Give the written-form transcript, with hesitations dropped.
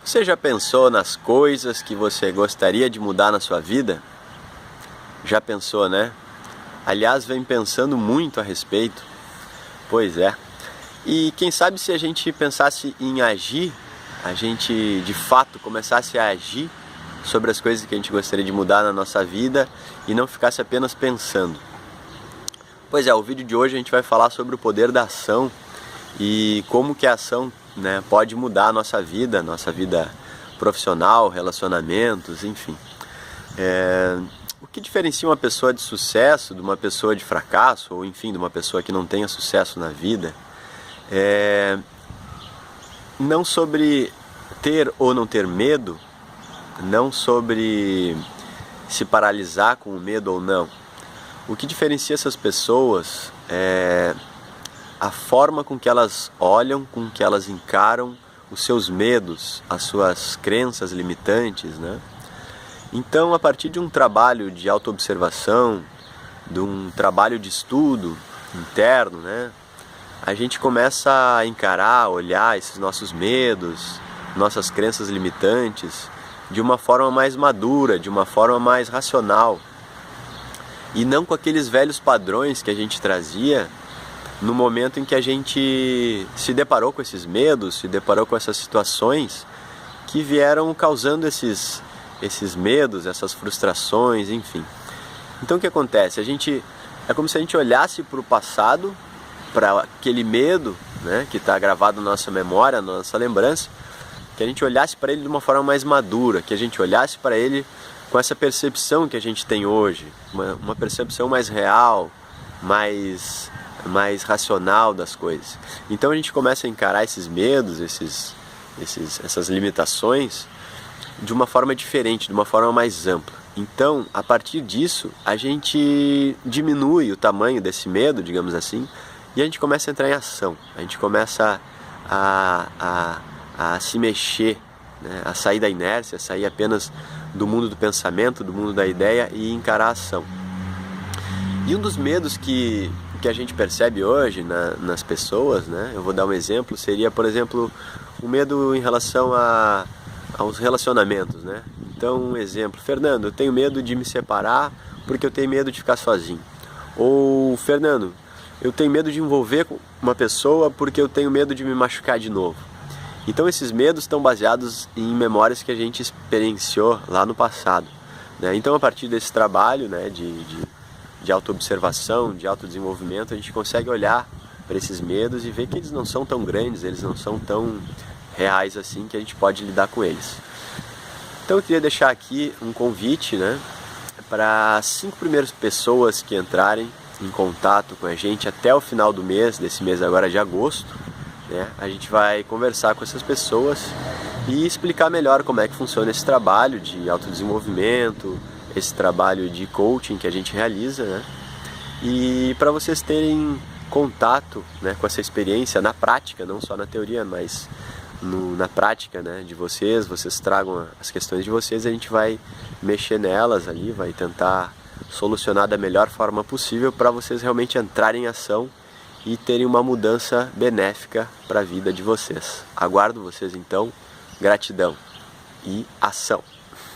Você já pensou nas coisas que você gostaria de mudar na sua vida? Já pensou, né? Aliás, vem pensando muito a respeito. Pois é. E quem sabe se a gente pensasse em agir, a gente de fato começasse a agir sobre as coisas que a gente gostaria de mudar na nossa vida e não ficasse apenas pensando. Pois é, o vídeo de hoje a gente vai falar sobre o poder da ação e como que a ação, né, pode mudar a nossa vida profissional, relacionamentos, enfim. O que diferencia uma pessoa de sucesso de uma pessoa de fracasso, ou enfim, de uma pessoa que não tenha sucesso na vida, não sobre ter ou não ter medo, não sobre se paralisar com o medo ou não. O que diferencia essas pessoas é a forma com que elas olham, com que elas encaram os seus medos, as suas crenças limitantes, né? Então, a partir de um trabalho de autoobservação, de um trabalho de estudo interno, né, a gente começa a encarar, olhar esses nossos medos, nossas crenças limitantes, de uma forma mais madura, de uma forma mais racional. E não com aqueles velhos padrões que a gente trazia no momento em que a gente se deparou com esses medos, se deparou com essas situações que vieram causando esses medos, essas frustrações, enfim. Então o que acontece? É como se a gente olhasse para o passado, para aquele medo, né, que está gravado na nossa memória, na nossa lembrança, que a gente olhasse para ele de uma forma mais madura, que a gente olhasse para ele com essa percepção que a gente tem hoje, uma percepção mais real, mais racional das coisas. Então a gente começa a encarar esses medos, essas limitações de uma forma diferente, de uma forma mais ampla. Então, a partir disso, a gente diminui o tamanho desse medo, digamos assim, e a gente começa a entrar em ação. A gente começa a se mexer, né? A sair da inércia, a sair apenas do mundo do pensamento, do mundo da ideia e encarar a ação. E um dos medos que a gente percebe hoje nas pessoas, né? Eu vou dar um exemplo, seria, por exemplo, o medo em relação aos relacionamentos, né? Então, um exemplo, Fernando, eu tenho medo de me separar porque eu tenho medo de ficar sozinho. Ou, Fernando, eu tenho medo de envolver com uma pessoa porque eu tenho medo de me machucar de novo. Então, esses medos estão baseados em memórias que a gente experienciou lá no passado, né? Então, a partir desse trabalho, né, de autoobservação, de autodesenvolvimento, a gente consegue olhar para esses medos e ver que eles não são tão grandes, eles não são tão reais assim, que a gente pode lidar com eles. Então eu queria deixar aqui um convite, né, para as 5 primeiras pessoas que entrarem em contato com a gente até o final do mês, desse mês agora de agosto, né, a gente vai conversar com essas pessoas e explicar melhor como é que funciona esse trabalho de autodesenvolvimento, esse trabalho de coaching que a gente realiza, né? E para vocês terem contato, né, com essa experiência na prática, não só na teoria, mas na prática, né, de vocês tragam as questões de vocês, a gente vai mexer nelas ali, vai tentar solucionar da melhor forma possível para vocês realmente entrarem em ação e terem uma mudança benéfica para a vida de vocês. Aguardo vocês então, gratidão e ação!